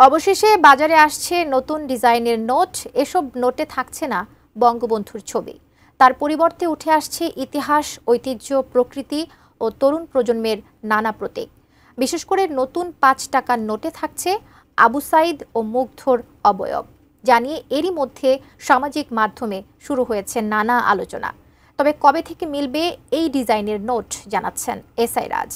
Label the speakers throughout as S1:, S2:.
S1: অবশেষে বাজারে আসছে নতুন ডিজাইনের নোট। এসব নোটে থাকছে না বঙ্গবন্ধুর ছবি, তার পরিবর্তে উঠে আসছে ইতিহাস, ঐতিহ্য, প্রকৃতি ও তরুণ প্রজন্মের নানা প্রতীক। বিশেষ করে নতুন ৫ টাকার নোটে থাকছে আবু সাইদ ও মুগ্ধর অবয়ব জানিয়ে এরই মধ্যে সামাজিক মাধ্যমে শুরু হয়েছে নানা আলোচনা। তবে কবে থেকে মিলবে এই ডিজাইনের নোট জানাচ্ছেন এসআই রাজ।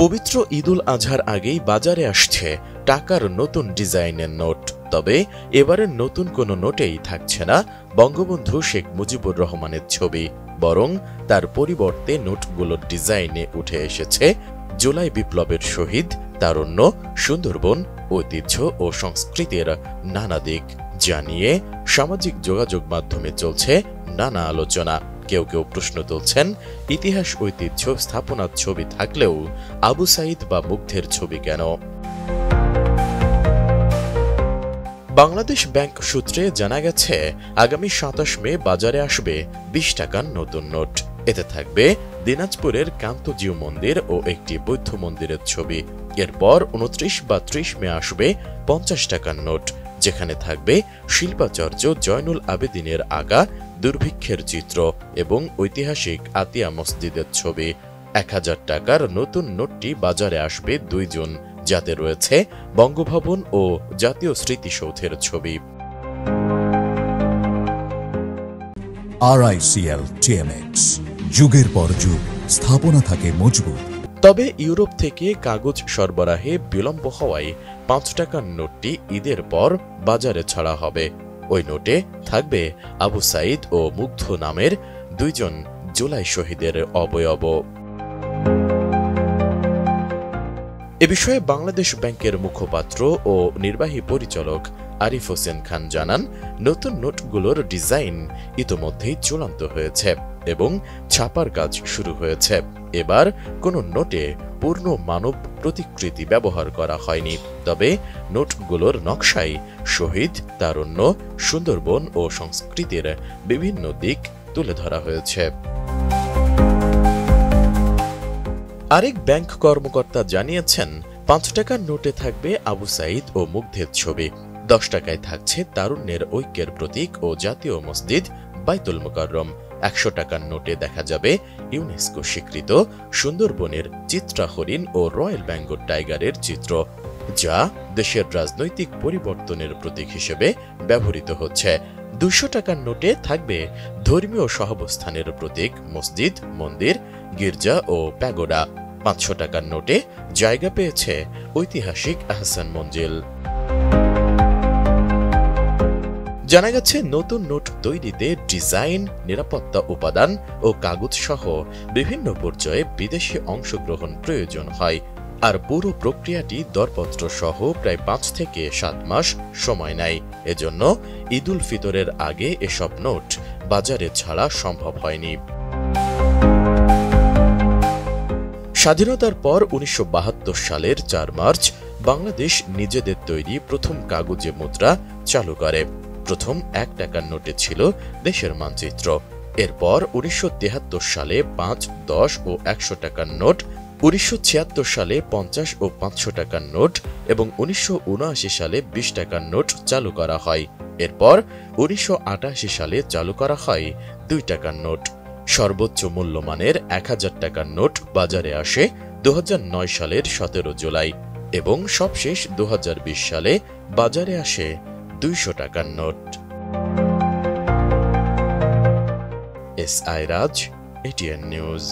S2: পবিত্র ঈদুল আজহার আগেই বাজারে আসছে টাকার নতুন ডিজাইনের নোট। তবে এবারের নতুন কোনো নোটেই থাকছে না বঙ্গবন্ধু শেখ মুজিবুর রহমানের ছবি, বরং তার পরিবর্তে নোটগুলোর ডিজাইনে উঠে এসেছে জুলাই বিপ্লবের শহীদ, তারুণ্য, সুন্দরবন, ঐতিহ্য ও সংস্কৃতির নানা দিক জানিয়ে সামাজিক যোগাযোগ মাধ্যমে চলছে নানা আলোচনা। কেউ কেউ প্রশ্ন তুলছেন, ইতিহাস, ঐতিহ্য, স্থাপনার ছবি থাকলেও আবু সাইদ বা মুগ্ধের ছবি কেন? বাংলাদেশ ব্যাংক সূত্রে জানা গেছে, আগামী ২৭ মে বাজারে আসবে ২০ টাকার নতুন নোট। এতে থাকবে দিনাজপুরের কান্তজিউ মন্দির ও একটি বৌদ্ধ মন্দিরের ছবি। এরপর ২৯ বা ৩০ মে আসবে ৫০ টাকার নোট, যেখানে থাকবে শিল্পাচার্য জয়নুল আবেদিনের আঁকা দুর্ভিক্ষের চিত্র এবং ঐতিহাসিক আতিয়া মসজিদের ছবি। ১০০০ টাকার নতুন নোটটি বাজারে আসবে ২ জুন, যাতে রয়েছে বঙ্গভবন ও জাতীয় স্মৃতিসৌধের ছবি।
S3: RICL TMX, যুগের পর যুগ স্থাপনা থাকে মজবুত।
S2: তবে ইউরোপ থেকে কাগজ সরবরাহে বিলম্ব হওয়ায় ৫ টাকার নোটটি ঈদের পর বাজারে ছাড়া হবে। ওই নোটে থাকবে আবু সাইদ ও মুগ্ধ নামের ২ জন জুলাই শহীদের অবয়ব। এ বিষয়ে বাংলাদেশ ব্যাংকের মুখপাত্র ও নির্বাহী পরিচালক আরিফ হোসেন খান জানান, নতুন নোটগুলোর ডিজাইন ইতোমধ্যেই চূড়ান্ত হয়েছে এবং ছাপার কাজ শুরু হয়েছে। এবার কোনো নোটে পূর্ণ মানব প্রতিকৃতি ব্যবহার করা হয়নি, তবে নোটগুলোর নকশায় শহীদ, তারুণ্য, সুন্দরবন ও সংস্কৃতির বিভিন্ন দিক তুলে ধরা হয়েছে। আরেক ব্যাংক কর্মকর্তা জানিয়েছেন, ৫ টাকার নোটে থাকবে আবু সাইদ ও মুগ্ধের ছবি, ১০ টাকায় থাকছে তারুণ্যের ঐক্যের প্রতীক ও জাতীয় মসজিদ বাইতুল মুকাররম, ১০০ টাকার নোটে দেখা যাবে ইউনেস্কো স্বীকৃত সুন্দরবনের চিত্রা হরিণ ও রয়্যাল বেঙ্গল টাইগারের চিত্র, যা দেশের রাজনৈতিক পরিবর্তনের প্রতীক হিসেবে ব্যবহৃত হচ্ছে। ২০০ টাকার নোটে থাকবে ধর্মীয় সহাবস্থানের প্রতীক মসজিদ, মন্দির, গির্জা ও প্যাগোডা। ৫০০ টাকার নোটে জায়গা পেয়েছে ঐতিহাসিক আহসান মঞ্জিল। জানা গেছে, নতুন নোট তৈরিতে ডিজাইন, নিরাপত্তা উপাদান ও কাগজ সহ বিভিন্ন পর্যায়ে বিদেশি অংশগ্রহণ প্রয়োজন হয়। আর পুরো প্রক্রিয়াটি দরপত্র সহ প্রায় ৫ থেকে ৭ মাস সময় নেয়। এজন্য ঈদুল ফিতরের আগে এসব নোট বাজারে ছাড়া সম্ভব হয়নি। স্বাধীনতার পর ১৯৭২ সালের ৪ মার্চ বাংলাদেশ নিজেদের তৈরি প্রথম কাগজে মুদ্রা চালু করে। প্রথম ১ টাকার নোটে ছিল দেশের মানচিত্র। এরপর ১৯৭৩ সালে ৫, ১০ ও ১০০ টাকার নোট, ১৯৭৬ সালে ৫০ ও ৫০০ টাকার নোট এবং ১৯৭৯ সালে ২০ টাকার নোট চালু করা হয়। এরপর ১৯৮৮ সালে চালু করা হয় ২ টাকার নোট। সর্বোচ্চ মূল্যমানের ১০০০ টাকার নোট বাজারে আসে ২০০৯ সালের ১৭ জুলাই এবং সবশেষ ২০২০ সালে বাজারে আসে ২০০ টাকার নোট। এসআই রাজ, এটিএন নিউজ।